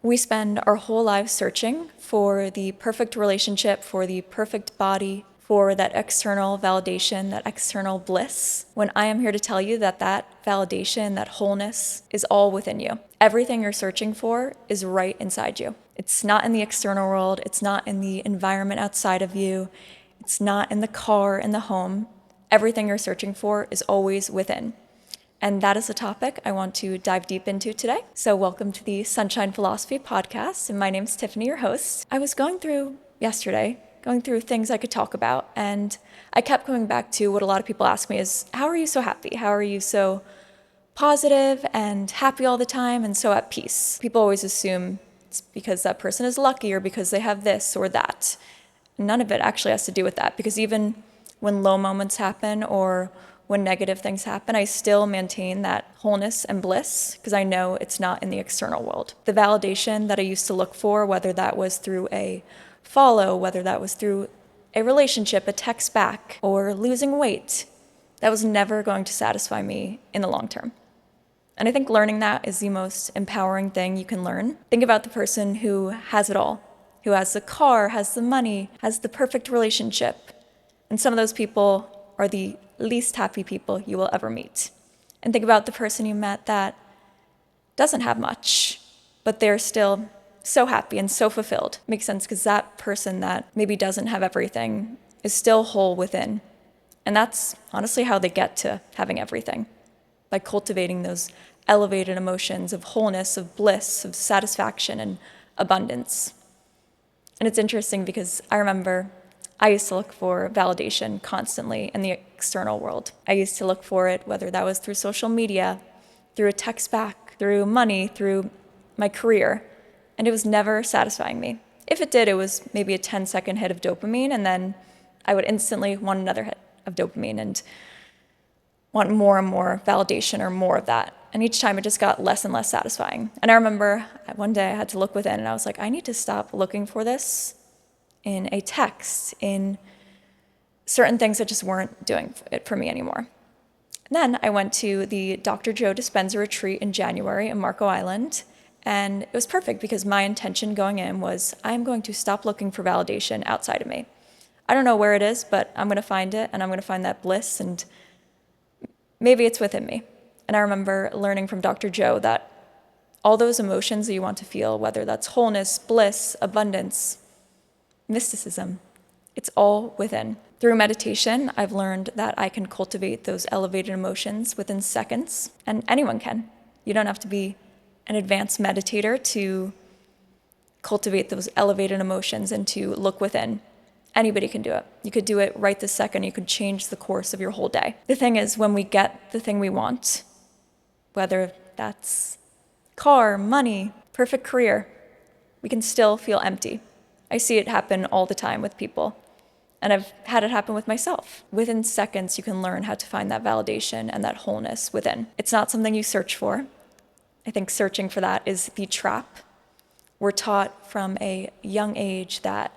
We spend our whole lives searching for the perfect relationship, for the perfect body, for that external validation, that external bliss, when I am here to tell you that that validation, that wholeness is all within you. Everything you're searching for is right inside you. It's not in the external world. It's not in the environment outside of you. It's not in the car, in the home. Everything you're searching for is always within. And that is the topic I want to dive deep into today. So welcome to the Sunshine Philosophy podcast. And my name's Tiffany, your host. I was going through things I could talk about. And I kept coming back to what a lot of people ask me is, how are you so happy? How are you so positive and happy all the time and so at peace? People always assume it's because that person is lucky or because they have this or that. None of it actually has to do with that, because even when low moments happen or when negative things happen, I still maintain that wholeness and bliss because I know it's not in the external world. The validation that I used to look for, whether that was through a follow, whether that was through a relationship, a text back, or losing weight, that was never going to satisfy me in the long term. And I think learning that is the most empowering thing you can learn. Think about the person who has it all, who has the car, has the money, has the perfect relationship. And some of those people are the least happy people you will ever meet. And think about the person you met that doesn't have much, but they're still so happy and so fulfilled. Makes sense, because that person that maybe doesn't have everything is still whole within. And that's honestly how they get to having everything, by cultivating those elevated emotions of wholeness, of bliss, of satisfaction, and abundance. And it's interesting because I remember I used to look for validation constantly in the external world. I used to look for it, whether that was through social media, through a text back, through money, through my career, and it was never satisfying me. If it did, it was maybe a 10-second hit of dopamine, and then I would instantly want another hit of dopamine and want more and more validation or more of that. And each time it just got less and less satisfying. And I remember one day I had to look within, and I was like, I need to stop looking for this in a text, in certain things that just weren't doing it for me anymore. And then I went to the Dr. Joe Dispenza retreat in January in Marco Island, and it was perfect because my intention going in was, I'm going to stop looking for validation outside of me. I don't know where it is, but I'm going to find it, and I'm going to find that bliss, and maybe it's within me. And I remember learning from Dr. Joe that all those emotions that you want to feel, whether that's wholeness, bliss, abundance, mysticism, it's all within. Through meditation, I've learned that I can cultivate those elevated emotions within seconds, and anyone can. You don't have to be an advanced meditator to cultivate those elevated emotions and to look within. Anybody can do it. You could do it right this second. You could change the course of your whole day. The thing is, when we get the thing we want, whether that's car, money, perfect career, we can still feel empty. I see it happen all the time with people, and I've had it happen with myself. Within seconds, you can learn how to find that validation and that wholeness within. It's not something you search for. I think searching for that is the trap. We're taught from a young age that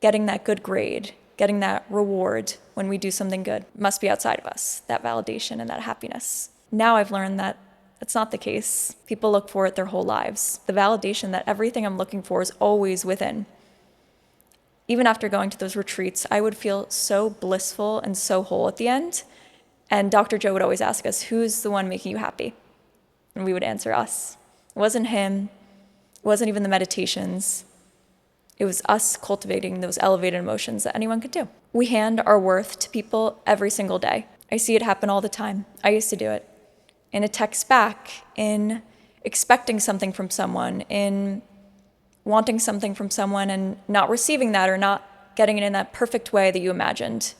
getting that good grade, getting that reward when we do something good must be outside of us, that validation and that happiness. Now I've learned that that's not the case. People look for it their whole lives. The validation that everything I'm looking for is always within. Even after going to those retreats, I would feel so blissful and so whole at the end. And Dr. Joe would always ask us, who's the one making you happy? And we would answer us. It wasn't him. It wasn't even the meditations. It was us cultivating those elevated emotions that anyone could do. We hand our worth to people every single day. I see it happen all the time. I used to do it. In a text back, in expecting something from someone, in wanting something from someone and not receiving that or not getting it in that perfect way that you imagined.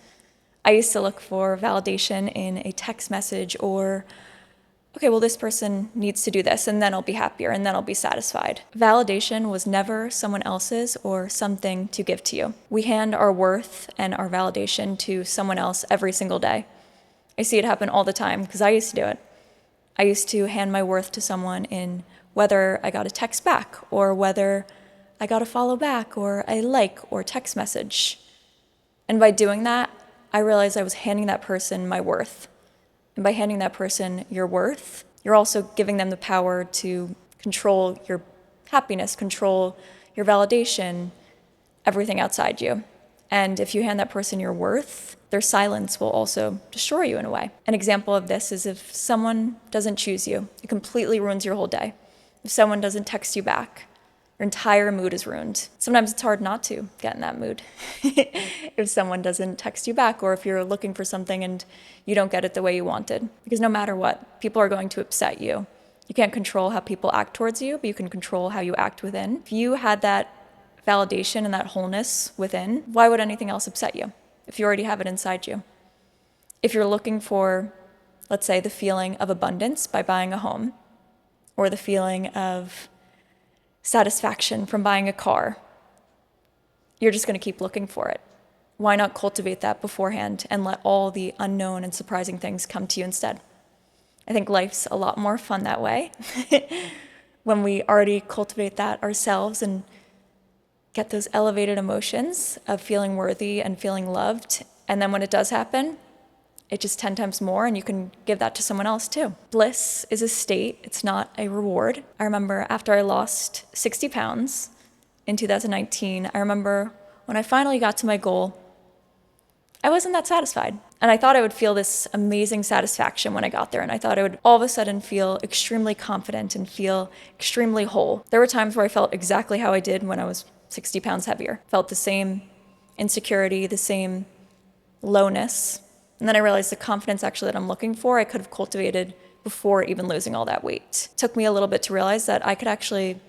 I used to look for validation in a text message or, okay, well, this person needs to do this and then I'll be happier and then I'll be satisfied. Validation was never someone else's or something to give to you. We hand our worth and our validation to someone else every single day. I see it happen all the time because I used to do it. I used to hand my worth to someone in whether I got a text back or whether I got a follow back or a like or text message. And by doing that, I realized I was handing that person my worth. And by handing that person your worth, you're also giving them the power to control your happiness, control your validation, everything outside you. And if you hand that person your worth, their silence will also destroy you in a way. An example of this is if someone doesn't choose you, it completely ruins your whole day. If someone doesn't text you back, your entire mood is ruined. Sometimes it's hard not to get in that mood if someone doesn't text you back, or if you're looking for something and you don't get it the way you wanted. Because no matter what, people are going to upset you. You can't control how people act towards you, but you can control how you act within. If you had that validation and that wholeness within, why would anything else upset you if you already have it inside you? If you're looking for, let's say, the feeling of abundance by buying a home, or the feeling of satisfaction from buying a car, you're just going to keep looking for it. Why not cultivate that beforehand and let all the unknown and surprising things come to you instead? I think life's a lot more fun that way when we already cultivate that ourselves and get those elevated emotions of feeling worthy and feeling loved. And then when it does happen, it's just 10 times more, and you can give that to someone else too. Bliss is a state, it's not a reward. I remember after I lost 60 pounds in 2019, I remember when I finally got to my goal, I wasn't that satisfied. And I thought I would feel this amazing satisfaction when I got there, and I thought I would all of a sudden feel extremely confident and feel extremely whole. There were times where I felt exactly how I did when I was 60 pounds heavier. Felt the same insecurity, the same lowness. And then I realized the confidence actually that I'm looking for, I could have cultivated before even losing all that weight. It took me a little bit to realize that I could actually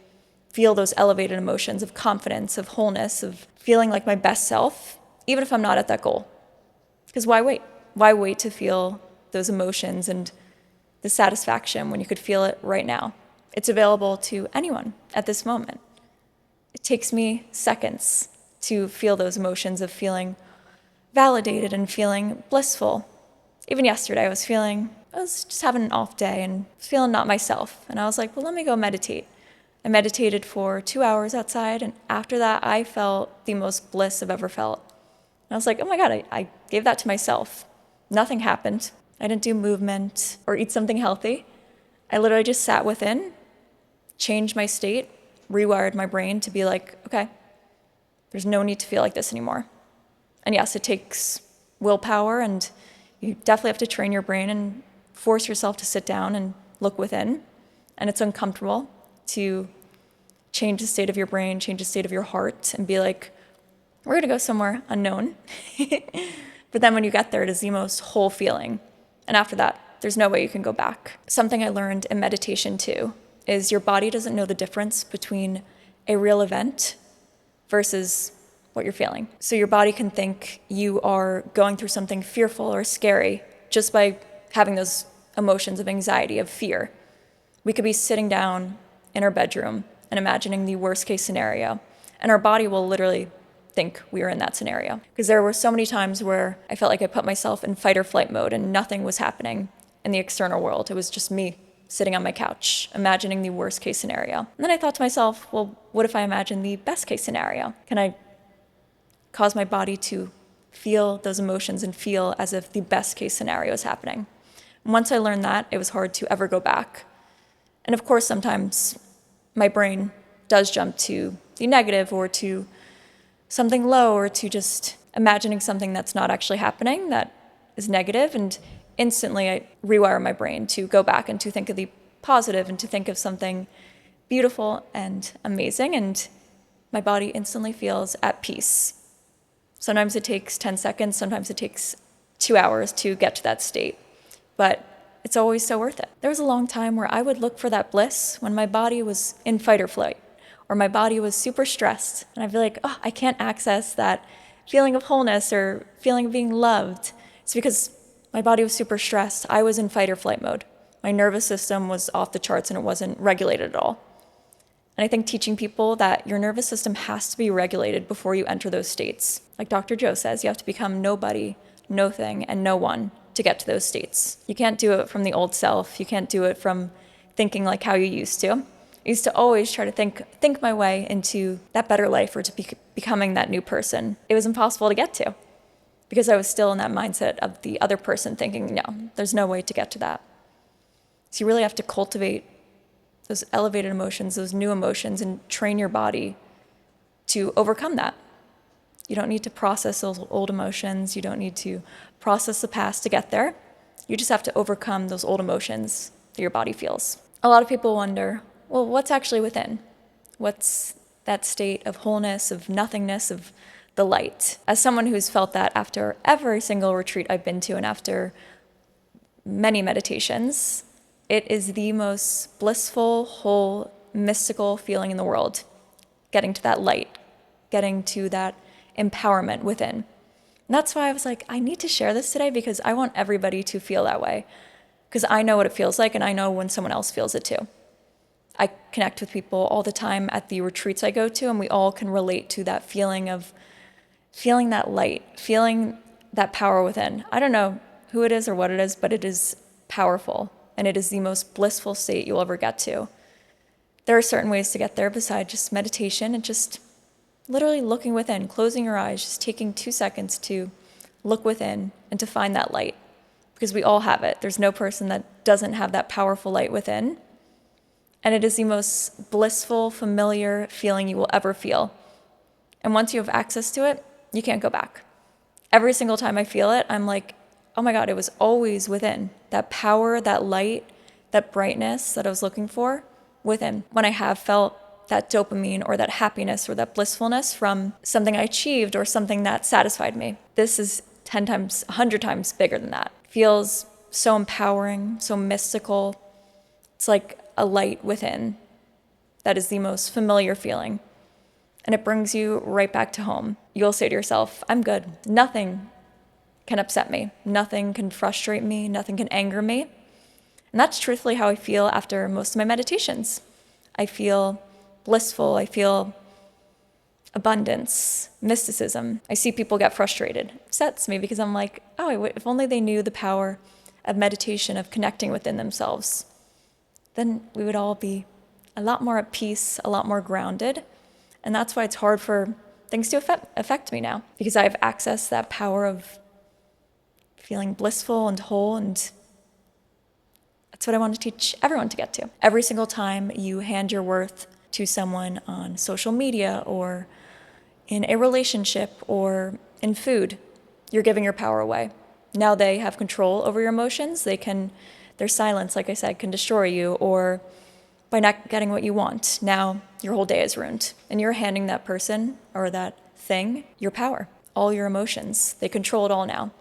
feel those elevated emotions of confidence, of wholeness, of feeling like my best self, even if I'm not at that goal. Because why wait? Why wait to feel those emotions and the satisfaction when you could feel it right now? It's available to anyone at this moment. It takes me seconds to feel those emotions of feeling validated and feeling blissful. Even yesterday, I was just having an off day and feeling not myself. And I was like, well, let me go meditate. I meditated for 2 hours outside, and after that, I felt the most bliss I've ever felt. And I was like, oh my God, I gave that to myself. Nothing happened. I didn't do movement or eat something healthy. I literally just sat within, changed my state, rewired my brain to be like, okay, there's no need to feel like this anymore. And yes, it takes willpower, and you definitely have to train your brain and force yourself to sit down and look within. And it's uncomfortable to change the state of your brain, change the state of your heart, and be like, we're going to go somewhere unknown. But then when you get there, it is the most whole feeling. And after that, there's no way you can go back. Something I learned in meditation too is your body doesn't know the difference between a real event versus what you're feeling. So your body can think you are going through something fearful or scary just by having those emotions of anxiety, of fear. We could be sitting down in our bedroom and imagining the worst case scenario, and our body will literally think we are in that scenario. Because there were so many times where I felt like I put myself in fight or flight mode and nothing was happening in the external world. It was just me sitting on my couch, imagining the worst case scenario. And then I thought to myself, well, what if I imagine the best case scenario? Can I cause my body to feel those emotions and feel as if the best case scenario is happening? And once I learned that, it was hard to ever go back. And of course, sometimes my brain does jump to the negative or to something low or to just imagining something that's not actually happening that is negative, and instantly I rewire my brain to go back and to think of the positive and to think of something beautiful and amazing, and my body instantly feels at peace. Sometimes it takes 10 seconds, sometimes it takes 2 hours to get to that state, but it's always so worth it. There was a long time where I would look for that bliss when my body was in fight or flight, or my body was super stressed, and I'd be like, oh, I can't access that feeling of wholeness or feeling of being loved. It's because my body was super stressed. I was in fight or flight mode. My nervous system was off the charts and it wasn't regulated at all. And I think teaching people that your nervous system has to be regulated before you enter those states. Like Dr. Joe says, you have to become nobody, no thing, and no one to get to those states. You can't do it from the old self. You can't do it from thinking like how you used to. I used to always try to think my way into that better life or to becoming that new person. It was impossible to get to because I was still in that mindset of the other person thinking, no, there's no way to get to that. So you really have to cultivate those elevated emotions, those new emotions, and train your body to overcome that. You don't need to process those old emotions. You don't need to process the past to get there. You just have to overcome those old emotions that your body feels. A lot of people wonder, well, what's actually within? What's that state of wholeness, of nothingness, of the light? As someone who's felt that after every single retreat I've been to and after many meditations, it is the most blissful, whole, mystical feeling in the world. Getting to that light, getting to that empowerment within. And that's why I was like, I need to share this today because I want everybody to feel that way. Because I know what it feels like and I know when someone else feels it too. I connect with people all the time at the retreats I go to, and we all can relate to that feeling of feeling that light, feeling that power within. I don't know who it is or what it is, but it is powerful, and it is the most blissful state you'll ever get to. There are certain ways to get there besides just meditation and just literally looking within, closing your eyes, just taking 2 seconds to look within and to find that light, because we all have it. There's no person that doesn't have that powerful light within. And it is the most blissful, familiar feeling you will ever feel. And once you have access to it, you can't go back. Every single time I feel it, I'm like, oh my God, it was always within. That power, that light, that brightness that I was looking for within. When I have felt that dopamine or that happiness or that blissfulness from something I achieved or something that satisfied me, this is 10 times, 100 times bigger than that. It feels so empowering, so mystical. It's like a light within that is the most familiar feeling. And it brings you right back to home. You'll say to yourself, I'm good. Nothing can upset me. Nothing can frustrate me. Nothing can anger me. And that's truthfully how I feel after most of my meditations. I feel blissful. I feel abundance, mysticism. I see people get frustrated. It upsets me because I'm like, oh, if only they knew the power of meditation, of connecting within themselves, then we would all be a lot more at peace, a lot more grounded. And that's why it's hard for things to affect me now, because I have access to that power of feeling blissful and whole. And that's what I want to teach everyone to get to. Every single time you hand your worth to someone on social media or in a relationship or in food, you're giving your power away. Now they have control over your emotions. Their silence, like I said, can destroy you, or by not getting what you want, now your whole day is ruined. And you're handing that person or that thing your power, all your emotions. They control it all now.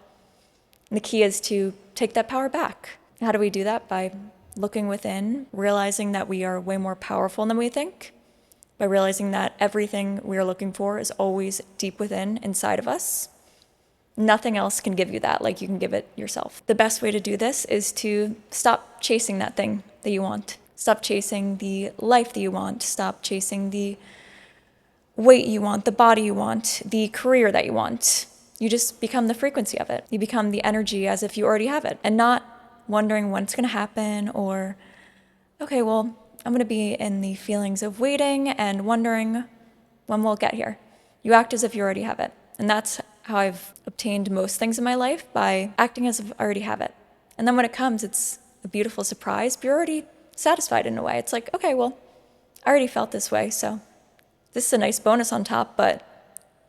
And the key is to take that power back. How do we do that? By looking within, realizing that we are way more powerful than we think, by realizing that everything we are looking for is always deep within, inside of us. Nothing else can give you that like you can give it yourself. The best way to do this is to stop chasing that thing that you want. Stop chasing the life that you want. Stop chasing the weight you want, the body you want, the career that you want. You just become the frequency of it. You become the energy as if you already have it, and not wondering when it's going to happen or, okay, well, I'm going to be in the feelings of waiting and wondering when we'll get here. You act as if you already have it. And that's how I've obtained most things in my life, by acting as if I already have it. And then when it comes, it's a beautiful surprise, but you're already satisfied in a way. It's like, okay, well, I already felt this way, so this is a nice bonus on top, but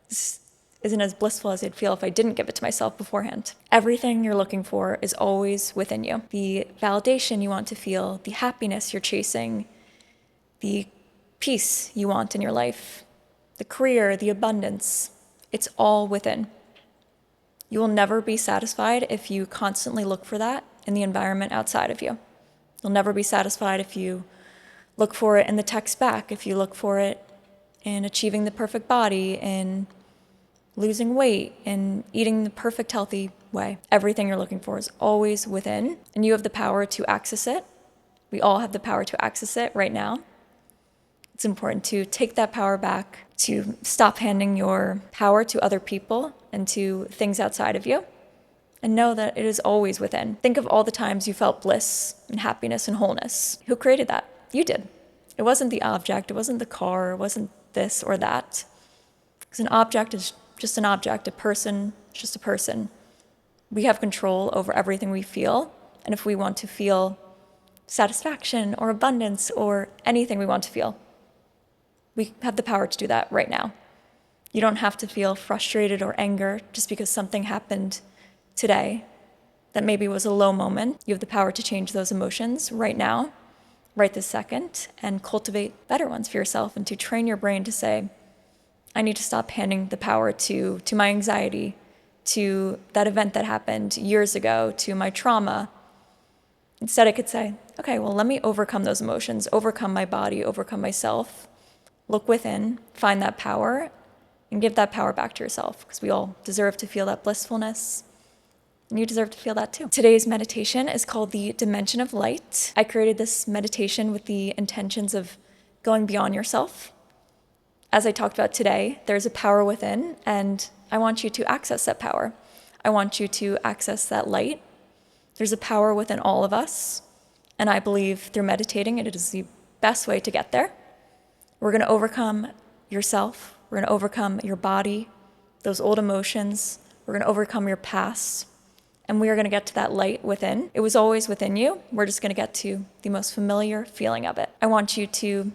this isn't as blissful as I'd feel if I didn't give it to myself beforehand. Everything you're looking for is always within you. The validation you want to feel, the happiness you're chasing, the peace you want in your life, the career, the abundance, it's all within. You will never be satisfied if you constantly look for that in the environment outside of you. You'll never be satisfied if you look for it in the text back, if you look for it in achieving the perfect body, in losing weight, in eating the perfect healthy way. Everything you're looking for is always within, and you have the power to access it. We all have the power to access it right now. It's important to take that power back, to stop handing your power to other people and to things outside of you, and know that it is always within. Think of all the times you felt bliss and happiness and wholeness. Who created that? You did. It wasn't the object, it wasn't the car, it wasn't this or that. Because an object is just an object, a person is just a person. We have control over everything we feel, and if we want to feel satisfaction or abundance or anything we want to feel. We have the power to do that right now. You don't have to feel frustrated or anger just because something happened today that maybe was a low moment. You have the power to change those emotions right now, right this second, and cultivate better ones for yourself, and to train your brain to say, I need to stop handing the power to my anxiety, to that event that happened years ago, to my trauma. Instead, I could say, okay, well, let me overcome those emotions, overcome my body, overcome myself, look within, find that power, and give that power back to yourself, because we all deserve to feel that blissfulness, and you deserve to feel that too. Today's meditation is called the Dimension of Light. I created this meditation with the intentions of going beyond yourself. As I talked about today, there's a power within, and I want you to access that power. I want you to access that light. There's a power within all of us, and I believe through meditating, it is the best way to get there. We're going to overcome yourself. We're going to overcome your body, those old emotions. We're going to overcome your past, and we are going to get to that light within. It was always within you. We're just going to get to the most familiar feeling of it. I want you to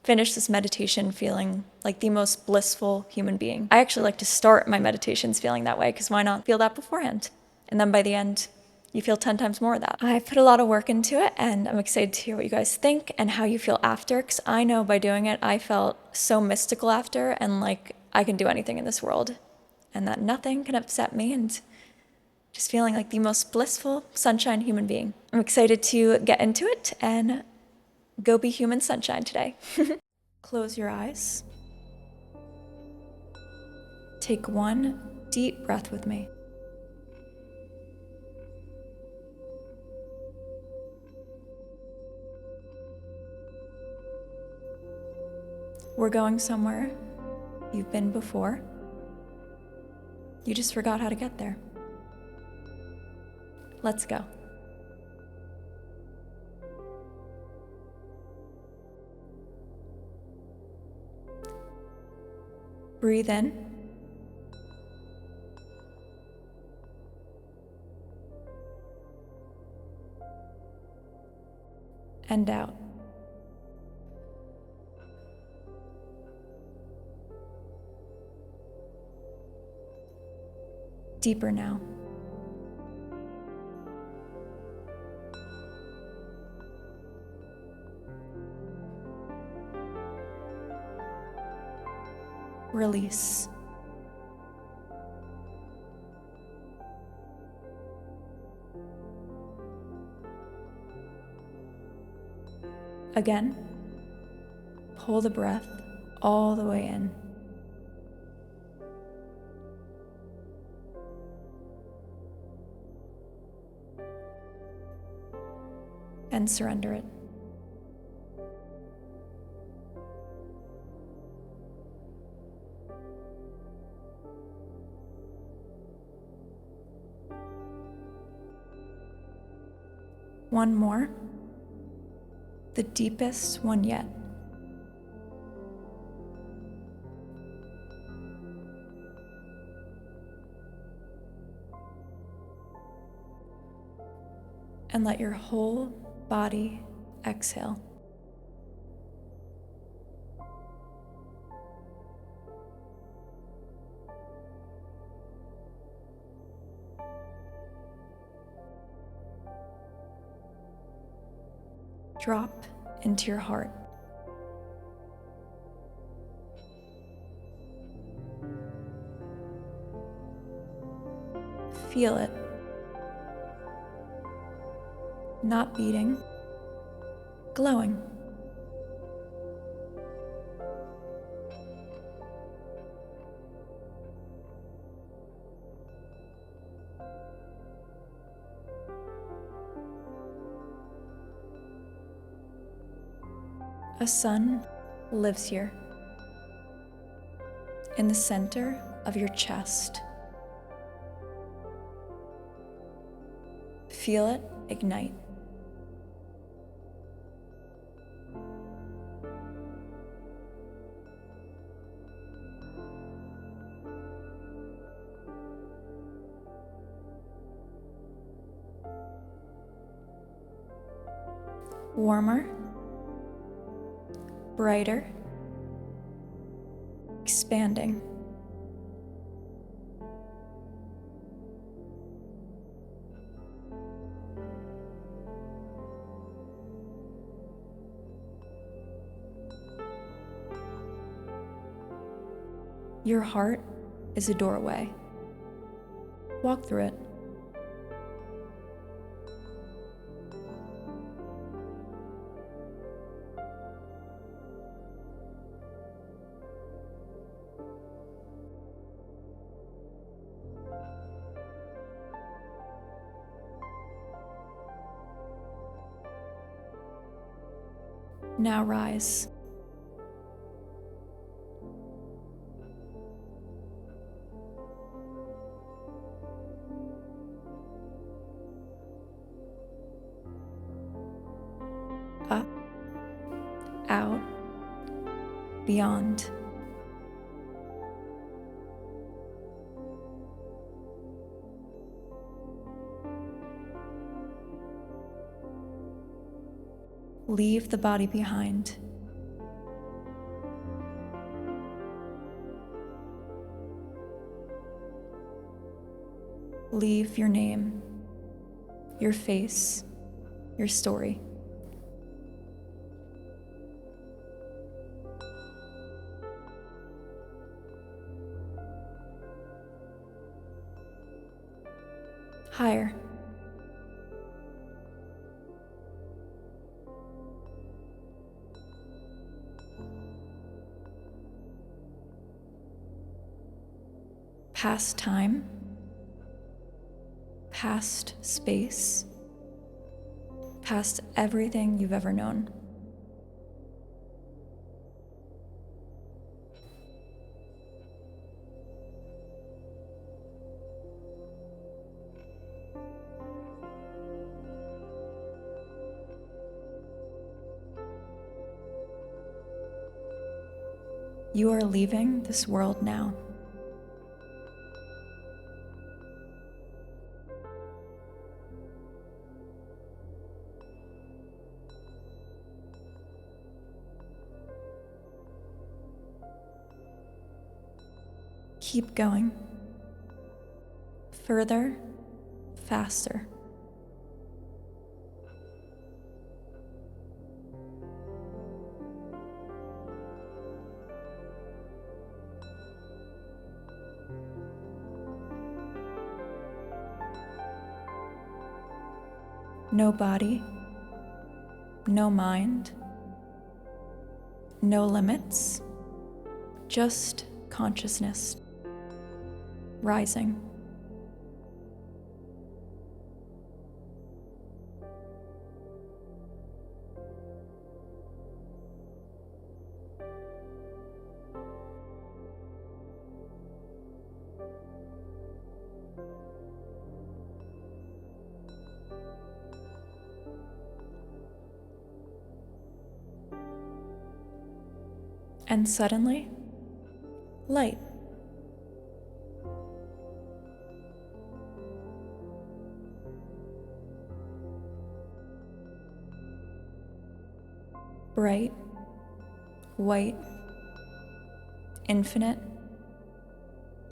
finish this meditation feeling like the most blissful human being. I actually like to start my meditations feeling that way, because why not feel that beforehand? And then by the end, you feel 10 times more of that. I put a lot of work into it, and I'm excited to hear what you guys think and how you feel after, because I know by doing it, I felt so mystical after, and like I can do anything in this world, and that nothing can upset me, and just feeling like the most blissful sunshine human being. I'm excited to get into it and go be human sunshine today. Close your eyes. Take one deep breath with me. We're going somewhere you've been before. You just forgot how to get there. Let's go. Breathe in. And out. Deeper now. Release. Again, pull the breath all the way in. And surrender it. One more, the deepest one yet. And let your whole body exhale. Drop into your heart. Feel it. Not beating, glowing. A sun lives here, in the center of your chest. Feel it ignite. warmer, brighter, expanding. Your heart is a doorway. Walk through it. Now rise. Up, out, beyond. Leave the body behind. Leave your name, your face, your story. Higher. Past time, past space, past everything you've ever known. You are leaving this world now. Keep going. Further, faster. No body, no mind, no limits, just consciousness. Rising. And suddenly, light. Bright, white, infinite,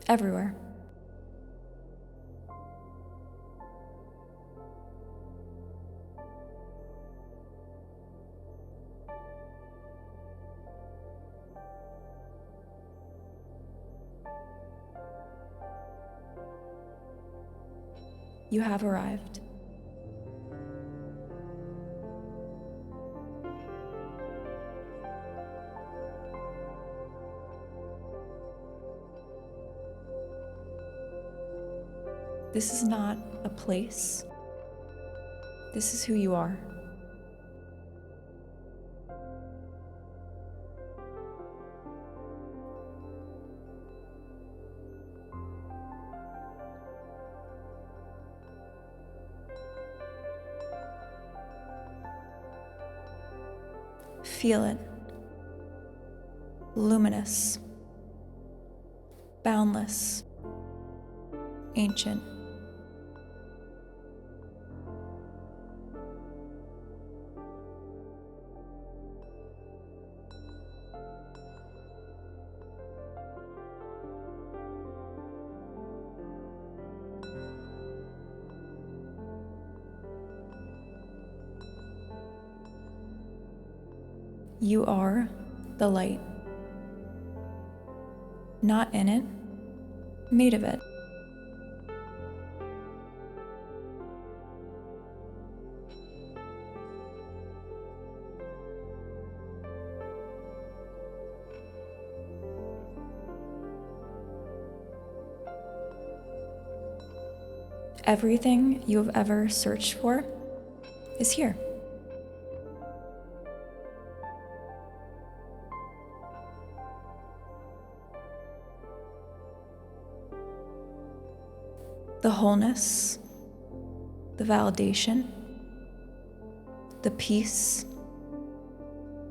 everywhere. You have arrived. This is not a place. This is who you are. Feel it. Luminous. Boundless. Ancient. You are the light. Not in it, made of it. Everything you have ever searched for is here. The wholeness, the validation, the peace,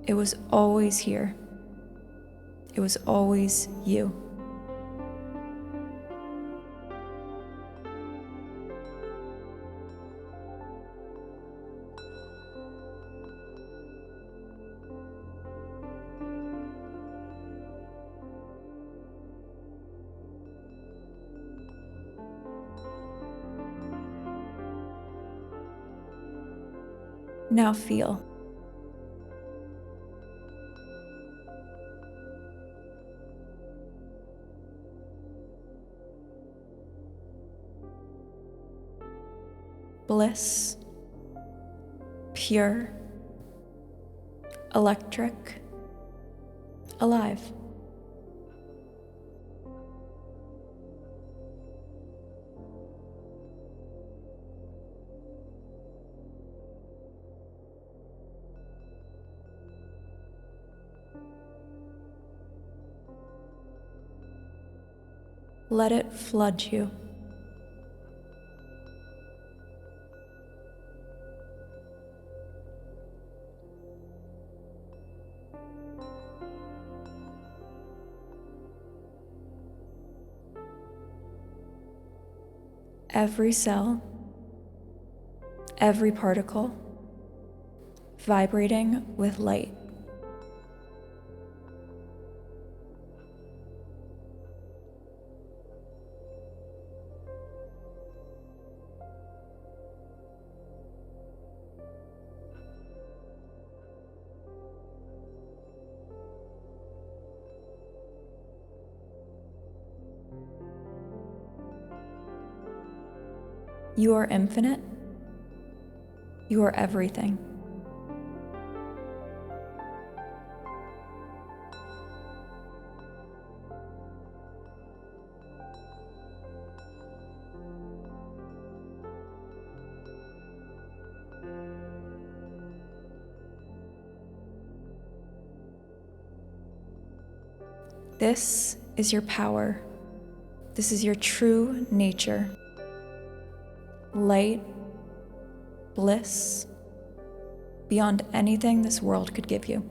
it was always here. It was always you. Now feel. Bliss, pure, electric, alive. Let it flood you. Every cell, every particle, vibrating with light. You are infinite. You are everything. This is your power. This is your true nature. Light, bliss, beyond anything this world could give you.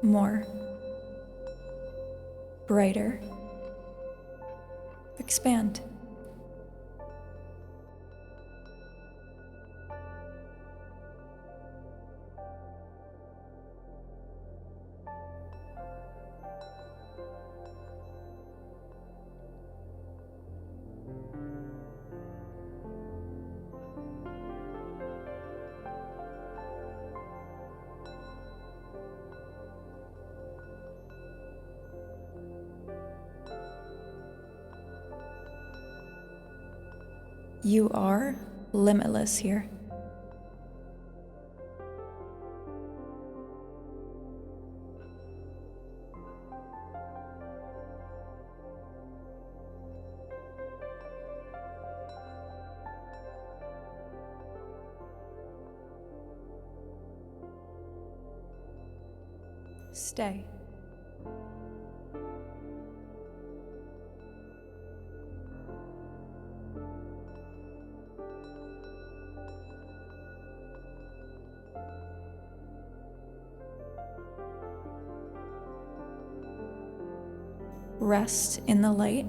More, brighter, expand. You are limitless here. Stay. Rest in the light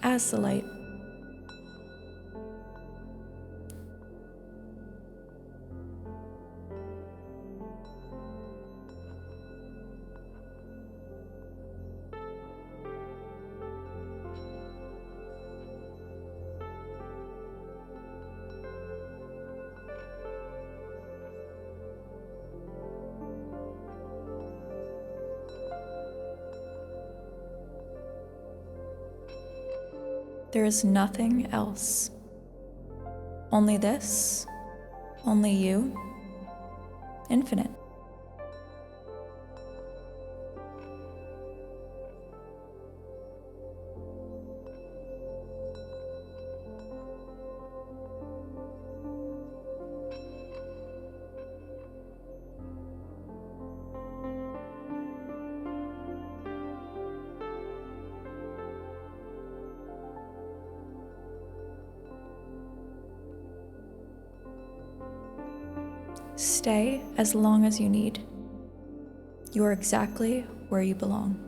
as the light. There is nothing else. Only this, only you, infinite. Stay as long as you need. You are exactly where you belong.